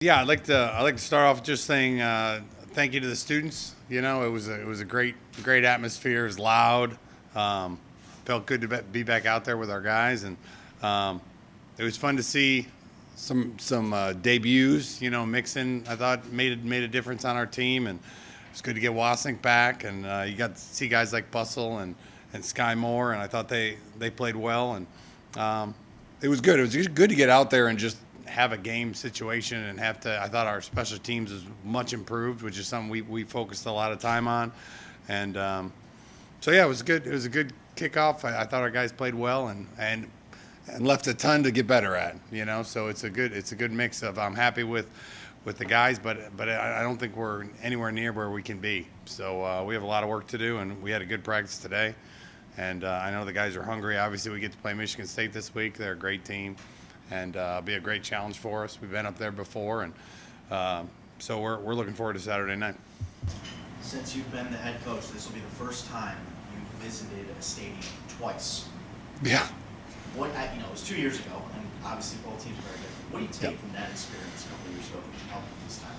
Yeah, I'd like to start off just saying thank you to the students. It was a great atmosphere. It was loud. Um, Felt good to be back out there with our guys, and um, it was fun to see some debuts. Mixon I thought made a difference on our team, and it's good to get Wasink back, and you got to see guys like Bustle and Sky Moore, and I thought they played well, and um, it was good. It was just good to get out there and just have a game situation and have to. I thought our special teams was much improved, which is something we focused a lot of time on, and so yeah, it was good. It was a good kickoff. I thought our guys played well and left a ton to get better at. So it's a good mix of I'm happy with the guys, but I don't think we're anywhere near where we can be. So we have a lot of work to do, and we had a good practice today. And I know the guys are hungry. Obviously, we get to play Michigan State this week. They're a great team, and be a great challenge for us. We've been up there before, and so we're looking forward to Saturday night. Since you've been the head coach, this will be the first time you've visited a stadium twice. Yeah. It was 2 years ago, and obviously both teams are very different. What do you take Yep. from that experience a couple of years ago that can help this time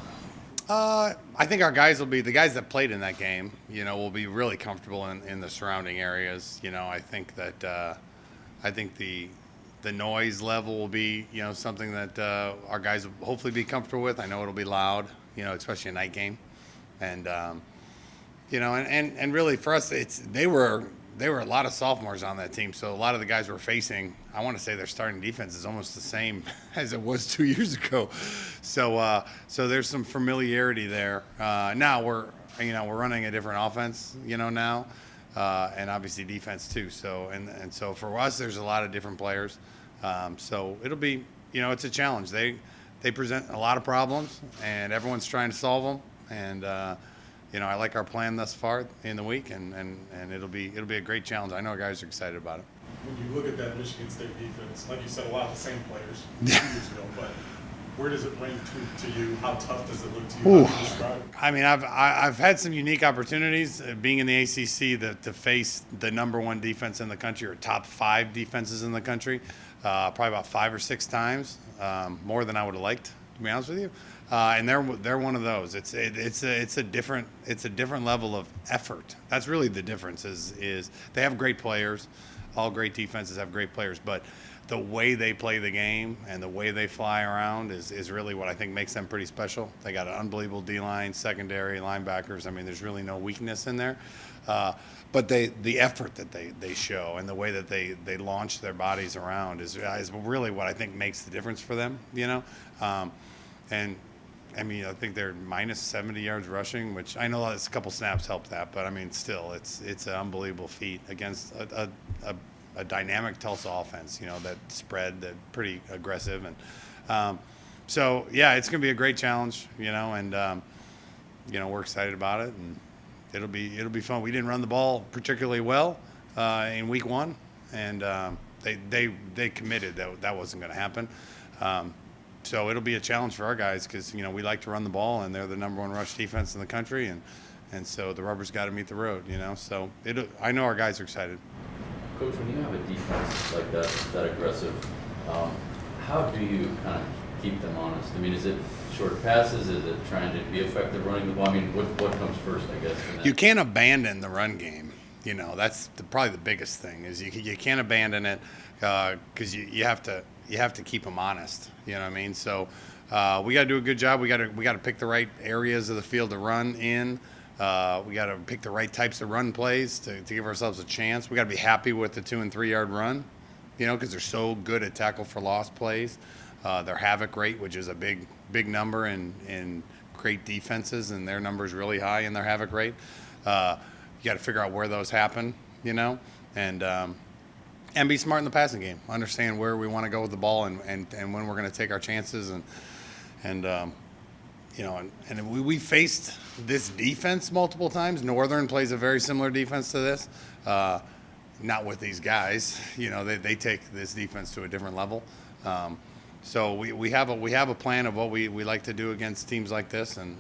around? I think our guys will be the guys that played in that game. Will be really comfortable in the surrounding areas. I think that I think the noise level will be something that our guys will hopefully be comfortable with. I know it'll be loud. Especially a night game, and and really for us, they were a lot of sophomores on that team, so a lot of the guys we're facing, I want to say their starting defense is almost the same as it was 2 years ago. So there's some familiarity there. Now we're running a different offense, now, and obviously defense too. So for us, there's a lot of different players. So it'll be, it's a challenge. They present a lot of problems, and everyone's trying to solve them. And I like our plan thus far in the week, and it'll be a great challenge. I know our guys are excited about it. When you look at that Michigan State defense, like you said, a lot of the same players Yeah. 2 years ago, but where does it rank to you? How tough does it look to you? How do you describe it? I mean, I've had some unique opportunities being in the ACC to face the number one defense in the country, or top five defenses in the country, probably about 5 or 6 times, more than I would have liked, to be honest with you. And they're one of those. It's a different level of effort. That's really the difference. Is they have great players. All great defenses have great players, but the way they play the game and the way they fly around is really what I think makes them pretty special. They got an unbelievable D-line, secondary, linebackers. I mean, there's really no weakness in there. But the effort that they show and the way that they launch their bodies around is really what I think makes the difference for them, and I mean, I think they're minus 70 yards rushing, which I know a couple snaps help that, but I mean, still, it's an unbelievable feat against a dynamic Tulsa offense, that spread, that pretty aggressive, and so yeah, it's going to be a great challenge, and we're excited about it, and it'll be fun. We didn't run the ball particularly well in week one, and they committed that wasn't going to happen. So it'll be a challenge for our guys because we like to run the ball, and they're the number one rush defense in the country, and so the rubber's got to meet the road. So I know our guys are excited. Coach, when you have a defense like that aggressive, how do you kind of keep them honest? I mean, is it short passes? Is it trying to be effective running the ball? I mean, what comes first, I guess? In that? You can't abandon the run game. That's probably the biggest thing is you can't abandon it because you have to keep them honest. You know what I mean? So we got to do a good job. We got to pick the right areas of the field to run in. We got to pick the right types of run plays to give ourselves a chance. We got to be happy with the 2 and 3 yard run, because they're so good at tackle for loss plays. Their havoc rate, which is a big number in great defenses, and their number is really high in their havoc rate. You got to figure out where those happen, and be smart in the passing game. Understand where we want to go with the ball and when we're going to take our chances and we faced this defense multiple times. Northern plays a very similar defense to this, not with these guys. They take this defense to a different level. So we have a plan of what we like to do against teams like this, and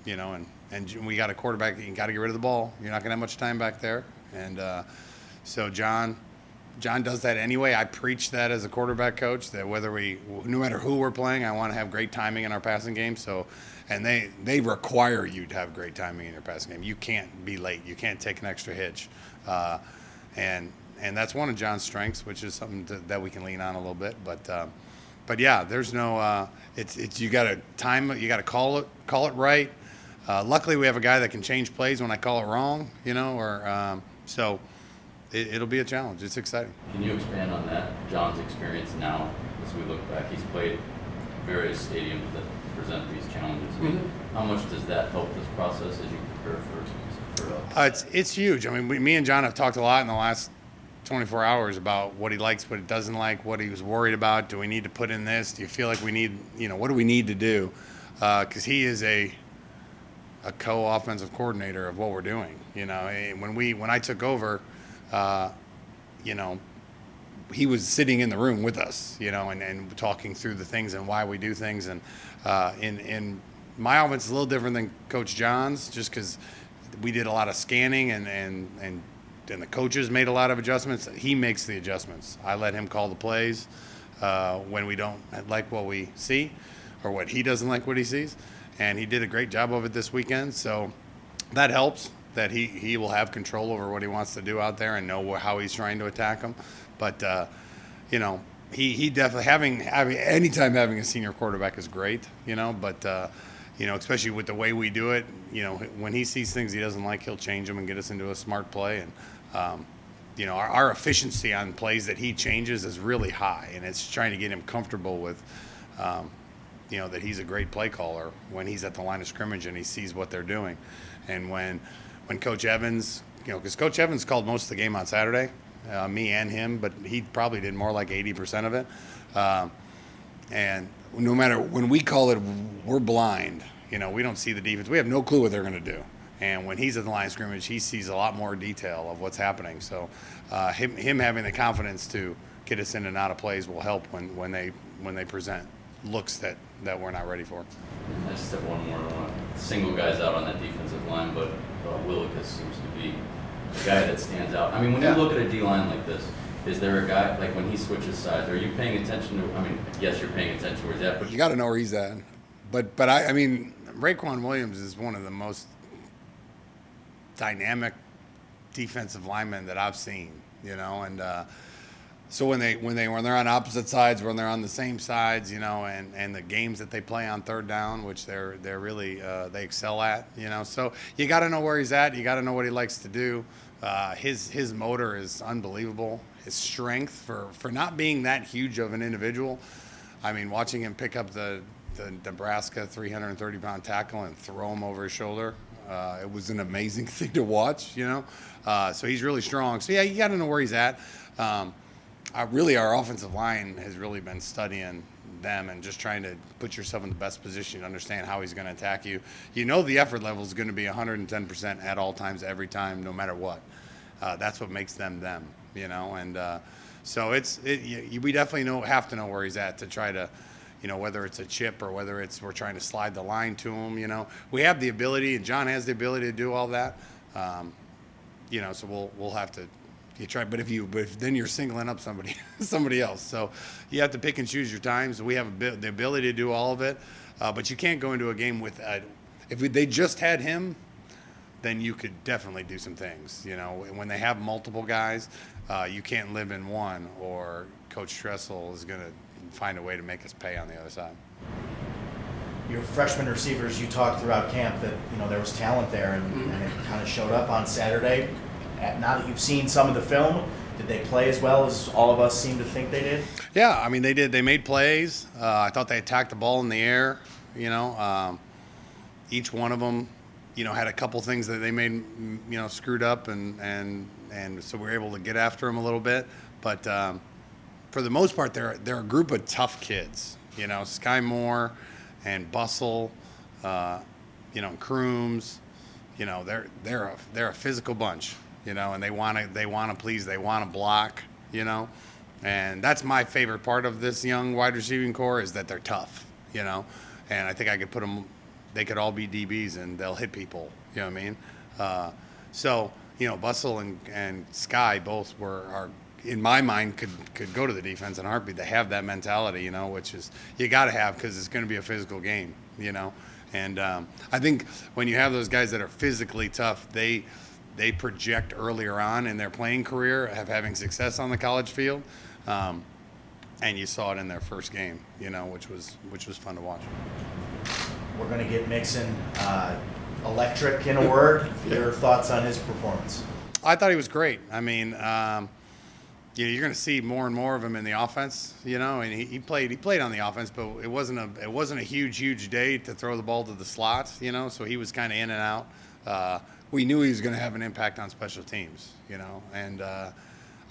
we got a quarterback. You got to get rid of the ball. You're not going to have much time back there, and so John John does that anyway. I preach that as a quarterback coach, that no matter who we're playing, I want to have great timing in our passing game. So, and they require you to have great timing in your passing game. You can't be late. You can't take an extra hitch. And that's one of John's strengths, which is something that we can lean on a little bit. But yeah, there's no. It's you got to time it. You got to call it right. Luckily, we have a guy that can change plays when I call it wrong. So. It'll be a challenge. It's exciting. Can you expand on that, John's experience now as we look back? He's played various stadiums that present these challenges. I mean, how much does that help this process as you prepare for It's huge. I mean, me and John have talked a lot in the last 24 hours about what he likes, what he doesn't like, what he was worried about. Do we need to put in this? Do you feel like we need, what do we need to do? Because he is a co-offensive coordinator of what we're doing. And when I took over, he was sitting in the room with us, and talking through the things and why we do things. And in my offense is a little different than Coach John's, just because we did a lot of scanning and the coaches made a lot of adjustments. He makes the adjustments. I let him call the plays when we don't like what we see or what he doesn't like what he sees. And he did a great job of it this weekend. So that helps. That he will have control over what he wants to do out there and know how he's trying to attack them. But, he definitely anytime having a senior quarterback is great, but, especially with the way we do it, when he sees things he doesn't like, he'll change them and get us into a smart play. And, our efficiency on plays that he changes is really high, and it's trying to get him comfortable with, that he's a great play caller when he's at the line of scrimmage and he sees what they're doing. And when Coach Evans, because Coach Evans called most of the game on Saturday, me and him, but he probably did more like 80% of it. And no matter when we call it, we're blind. We don't see the defense. We have no clue what they're going to do. And when he's at the line of scrimmage, he sees a lot more detail of what's happening. So him having the confidence to get us in and out of plays will help when they present looks that we're not ready for. I just have one more. Single guys out on that defensive line, but Willikis seems to be a guy that stands out. I mean, when you look at a D-line like this, is there a guy, like when he switches sides, are you paying attention to, yes, you're paying attention to where he's at, but you got to know where he's at. But Raekwon Williams is one of the most dynamic defensive linemen that I've seen, and so when they're on opposite sides, when they're on the same sides, and the games that they play on third down, which they're really they excel at, so you got to know where he's at. You got to know what he likes to do. His motor is unbelievable. His strength for not being that huge of an individual. Watching him pick up the Nebraska 330-pound tackle and throw him over his shoulder, it was an amazing thing to watch. So he's really strong. So yeah, you got to know where he's at. Our offensive line has really been studying them and just trying to put yourself in the best position to understand how he's going to attack you. The effort level is going to be 110% at all times, every time, no matter what. That's what makes them, and so we definitely have to know where he's at to try to, whether it's a chip or whether we're trying to slide the line to him. We have the ability, and John has the ability to do all that. So we'll have to. You try, but if then you're singling up somebody else. So you have to pick and choose your times. We have the ability to do all of it, but you can't go into a game with if they just had him, then you could definitely do some things. When they have multiple guys, you can't live in one, or Coach Tressel is going to find a way to make us pay on the other side. Your freshman receivers, you talked throughout camp that there was talent there, and it kind of showed up on Saturday. Now that you've seen some of the film, did they play as well as all of us seem to think they did? Yeah, they did. They made plays. I thought they attacked the ball in the air. Each one of them, had a couple things that they made, screwed up, and so we were able to get after them a little bit. But for the most part, they're a group of tough kids. Sky Moore and Bustle, and Crooms. They're a physical bunch. And they want to please, they want to block, and that's my favorite part of this young wide receiving core is that they're tough, and I think I could put them, they could all be DBs and they'll hit people, So, Bustle and Sky both are in my mind, could go to the defense in a heartbeat. They have that mentality, you know, which is you got to have because it's going to be a physical game, you know. And I think when you have those guys that are physically tough, they project earlier on in their playing career of having success on the college field, and you saw it in their first game, you know, which was fun to watch. We're going to get Mixon electric in a word. Your thoughts on his performance? I thought he was great. I mean, you know, you're going to see more and more of him in the offense. You know, and he played on the offense, but it wasn't a huge day to throw the ball to the slot. You know, so he was kind of in and out. We knew he was going to have an impact on special teams. You know, and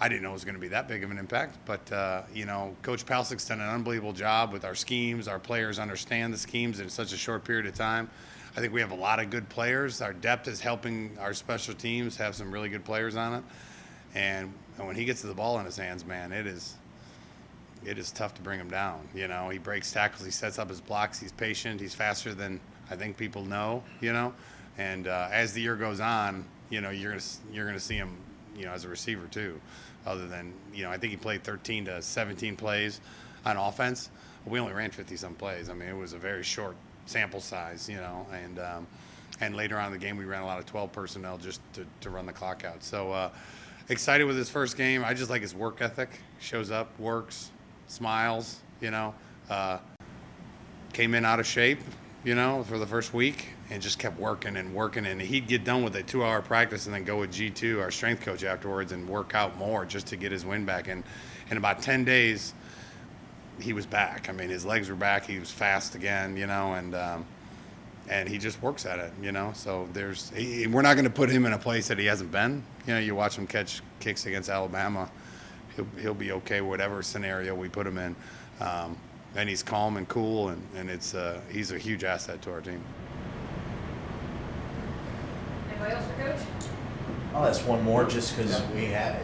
I didn't know it was going to be that big of an impact. But you know, Coach Palsik's done an unbelievable job with our schemes. Our players understand the schemes in such a short period of time. I think we have a lot of good players. Our depth is helping our special teams have some really good players on it. And when he gets the ball in his hands, man, it is tough to bring him down. You know, he breaks tackles, he sets up his blocks, he's patient, he's faster than I think people know. You know, and as the year goes on, you know, you're gonna see him, you know, as a receiver too. Other than, you know, I think he played 13 to 17 plays on offense. We only ran 50-some plays. I mean, it was a very short sample size, you know, and later on in the game we ran a lot of 12 personnel just to run the clock out. So excited with his first game. I just like his work ethic. Shows up, works, smiles, you know. Came in out of shape, you know, for the first week and just kept working, and he'd get done with a 2-hour practice and then go with G2, our strength coach, afterwards and work out more just to get his wind back. And in about 10 days he was back. I mean, his legs were back. He was fast again, you know, and he just works at it, you know. So we're not going to put him in a place that he hasn't been. You know, you watch him catch kicks against Alabama, he'll be okay whatever scenario we put him in. And he's calm and cool, and he's a huge asset to our team. Anybody else for Coach? I'll ask one more just because we had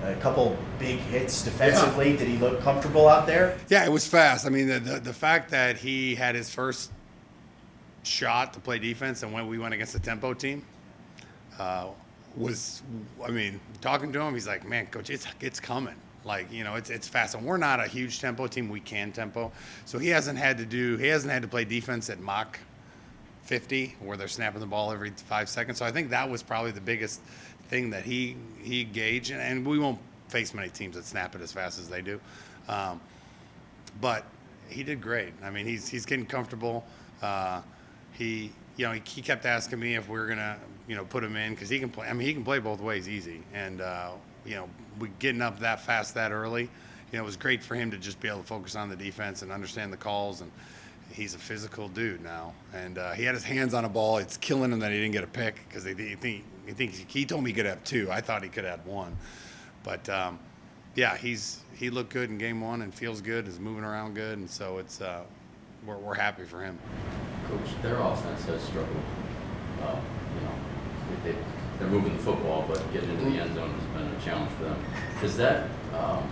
a couple big hits defensively. Yeah. Did he look comfortable out there? Yeah, it was fast. I mean, the fact that he had his first shot to play defense and when we went against the tempo team was, I mean, talking to him, he's like, man, Coach, it's coming. Like, you know, it's fast. And we're not a huge tempo team. We can tempo. So he hasn't had to play defense at Mach 50 where they're snapping the ball every 5 seconds. So I think that was probably the biggest thing that he gauged, and we won't face many teams that snap it as fast as they do, but he did great. I mean, he's getting comfortable. He kept asking me if we were gonna, you know, put him in because he can play. I mean, he can play both ways easy, and you know, we getting up that fast that early, you know, it was great for him to just be able to focus on the defense and understand the calls. And he's a physical dude now, and he had his hands on a ball. It's killing him that he didn't get a pick because he told me he could have 2. I thought he could have 1, but yeah, he looked good in game 1 and feels good, is moving around good, and so it's we're happy for him. Coach, their offense has struggled. You know, they're moving the football, but getting into the end zone has been a challenge for them. Does that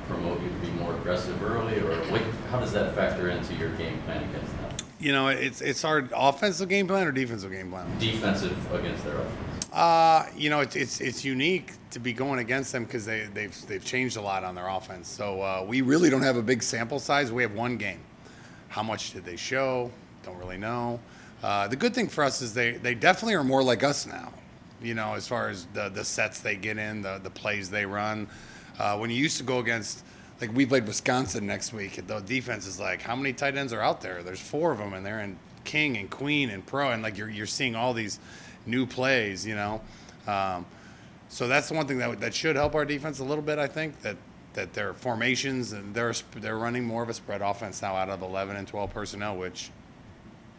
promote you to be more aggressive early, or how does that factor into your game plan against them? You know, it's our offensive game plan or defensive game plan? Defensive against their offense. You know, it's unique to be going against them because they've changed a lot on their offense. So we really don't have a big sample size. We have one game. How much did they show? Don't really know. The good thing for us is they definitely are more like us now. You know, as far as the sets they get in, the plays they run. When you used to go against, like we played Wisconsin next week, the defense is like, how many tight ends are out there? There's 4 of them, and they're in king and queen and pro, and like you're seeing all these new plays, you know. So that's the one thing that should help our defense a little bit. I think that their formations and they're running more of a spread offense now out of 11 and 12 personnel, which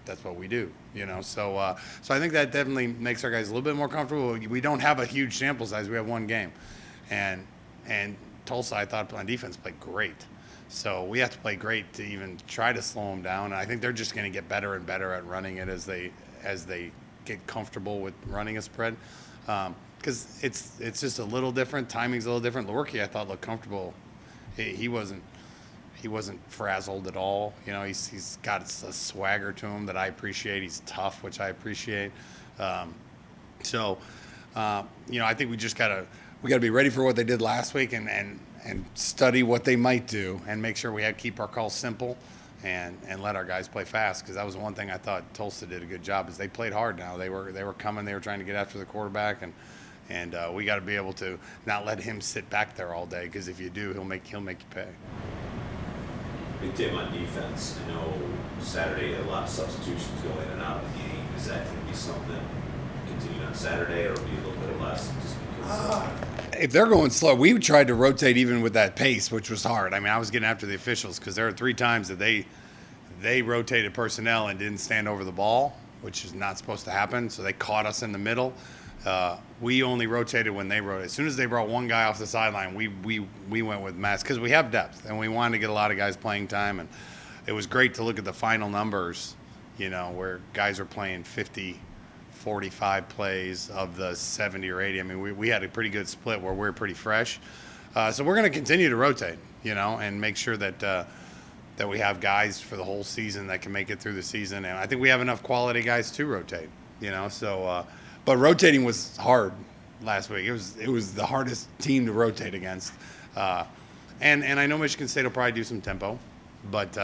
that's what we do, you know. So I think that definitely makes our guys a little bit more comfortable. We don't have a huge sample size. We have one game, and Tulsa, I thought on defense played great. So we have to play great to even try to slow them down. And I think they're just going to get better and better at running it as they get comfortable with running a spread. Because it's just a little different. Timing's a little different. Lewerke, I thought, looked comfortable. He wasn't frazzled at all. You know, he's got a swagger to him that I appreciate. He's tough, which I appreciate. You know, I think we just got to we got to be ready for what they did last week and study what they might do and make sure we keep our calls simple and let our guys play fast, because that was one thing I thought Tulsa did a good job is they played hard. Now they were coming, they were trying to get after the quarterback, and we got to be able to not let him sit back there all day, because if you do, he'll make you pay. Big Tim on defense. I know Saturday had a lot of substitutions go in and out of the game. Is that going to be something continued on Saturday, or be a little bit less just because? If they're going slow, we tried to rotate even with that pace, which was hard. I mean, I was getting after the officials because there were 3 times that they rotated personnel and didn't stand over the ball, which is not supposed to happen. So they caught us in the middle. We only rotated when they rotated. As soon as they brought one guy off the sideline, we went with mass because we have depth and we wanted to get a lot of guys playing time. And it was great to look at the final numbers, where guys are playing 50, 45 plays of the 70 or 80. I mean, we had a pretty good split where we're pretty fresh. So we're going to continue to rotate, and make sure that we have guys for the whole season that can make it through the season. And I think we have enough quality guys to rotate, So, but rotating was hard last week. It was the hardest team to rotate against. And I know Michigan State will probably do some tempo, but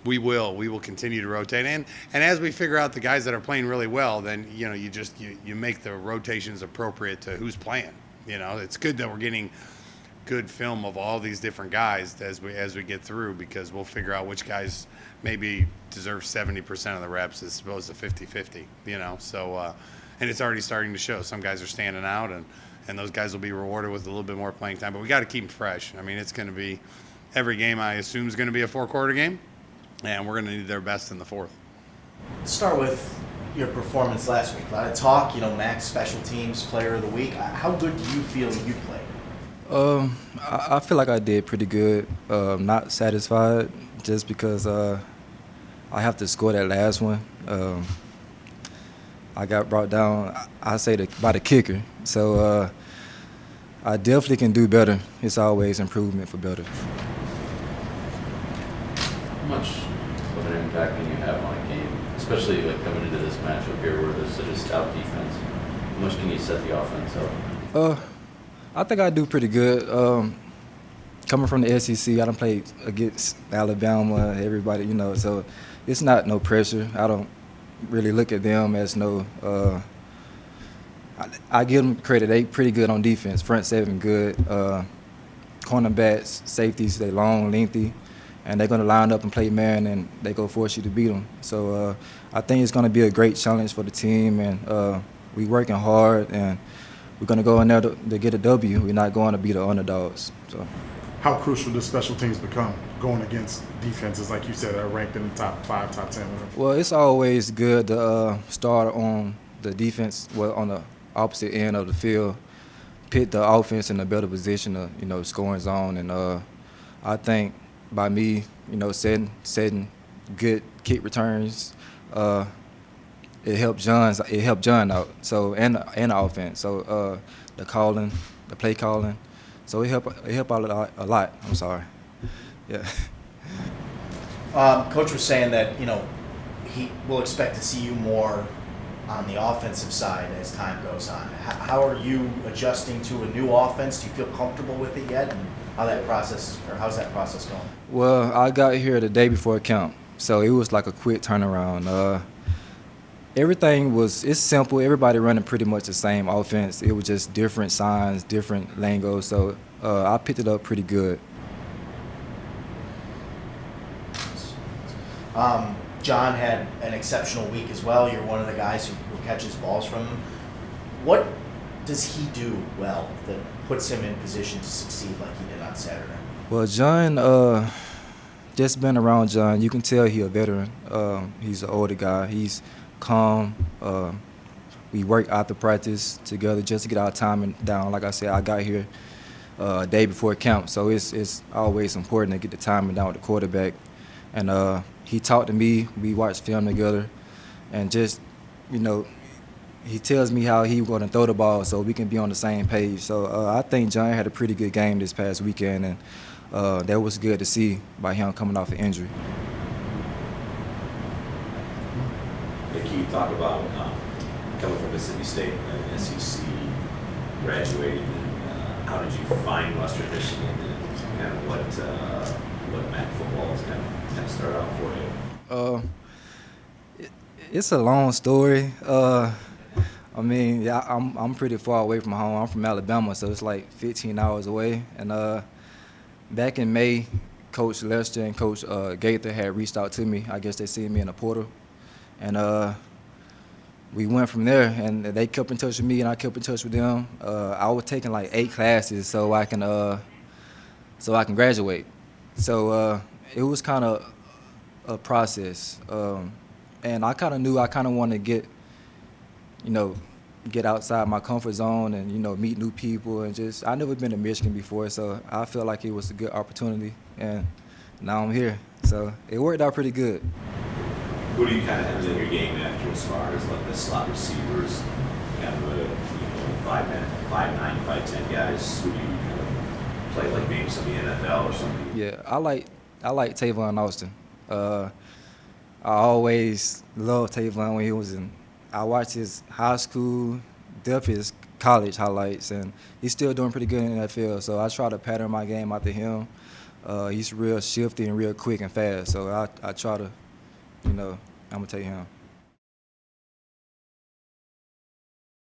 we will continue to rotate. And as we figure out the guys that are playing really well, then you make the rotations appropriate to who's playing. It's good that we're getting good film of all these different guys as we get through, because we'll figure out which guys maybe deserve 70% of the reps as opposed to 50-50. So and it's already starting to show. Some guys are standing out, and those guys will be rewarded with a little bit more playing time. But we got to keep them fresh. I mean, it's going to be every game. I assume is going to be a 4-quarter game. And we're going to need their best in the 4th. Let's start with your performance last week. A lot of talk, Max Special Teams Player of the Week. How good do you feel you played? I feel like I did pretty good. Not satisfied just because I have to score that last one. I got brought down, I say, by the kicker. So I definitely can do better. It's always improvement for better. How much of an impact can you have on a game, especially like coming into this matchup here where there's such a stout defense? How much can you set the offense up? I think I do pretty good. Coming from the SEC, I done played against Alabama, everybody, so it's not no pressure. I don't really look at them as no. I give them credit. They pretty good on defense. Front 7 good. Cornerbacks, safeties, they long, lengthy. And they're going to line up and play man, and they're going to force you to beat them. So I think it's going to be a great challenge for the team, and we're working hard, and we're going to go in there to get a W. We're not going to be the underdogs. So, How crucial does special teams become going against defenses, like you said, that are ranked in the top 5, top 10? Well, it's always good to start on the defense, on the opposite end of the field, put the offense in a better position to, scoring zone. And I think by me, setting good kick returns, it helped John out. So and the offense. So the play calling. So it helped out a lot. I'm sorry. Yeah. Coach was saying that he will expect to see you more on the offensive side as time goes on. How are you adjusting to a new offense? Do you feel comfortable with it yet? And how's that process going? Well, I got here the day before camp, so it was like a quick turnaround. It's simple. Everybody running pretty much the same offense. It was just different signs, different lingo. So I picked it up pretty good. John had an exceptional week as well. You're one of the guys who catches balls from him. What does he do well that puts him in position to succeed like he did on Saturday? Well, John, just been around John, you can tell he's a veteran. He's an older guy. He's calm. We work after practice together just to get our timing down. Like I said, I got here a day before camp, so it's always important to get the timing down with the quarterback. And he talked to me. We watched film together, and just, he tells me how he going to throw the ball so we can be on the same page. So I think John had a pretty good game this past weekend, and that was good to see by him coming off an injury. Can you talk about coming from Mississippi State and SEC, graduating, and how did you find Western Michigan and kind of what MAC football is kind of started out for you? It's a long story. I mean, yeah, I'm pretty far away from home. I'm from Alabama, so it's like 15 hours away. And back in May, Coach Lester and Coach Gaither had reached out to me. I guess they seen me in the portal, and we went from there. And they kept in touch with me, and I kept in touch with them. I was taking like 8 classes so I can graduate. So it was kind of a process, and I kind of knew I kind of wanted to get outside my comfort zone and meet new people, and just I never been to Michigan before, so I felt like it was a good opportunity, and now I'm here. So it worked out pretty good. Who do you kind of have in your game after, as far as like the slot receivers, kind of a 5'9", 5'10" guys? Who do you kind of play like maybe some of the NFL or something? Yeah, I like Tavon Austin. I always loved Tavon when he was in. I watched his high school, definitely his college highlights, and he's still doing pretty good in the NFL. So I try to pattern my game after him. He's real shifty and real quick and fast. So I try to, I'm gonna take him.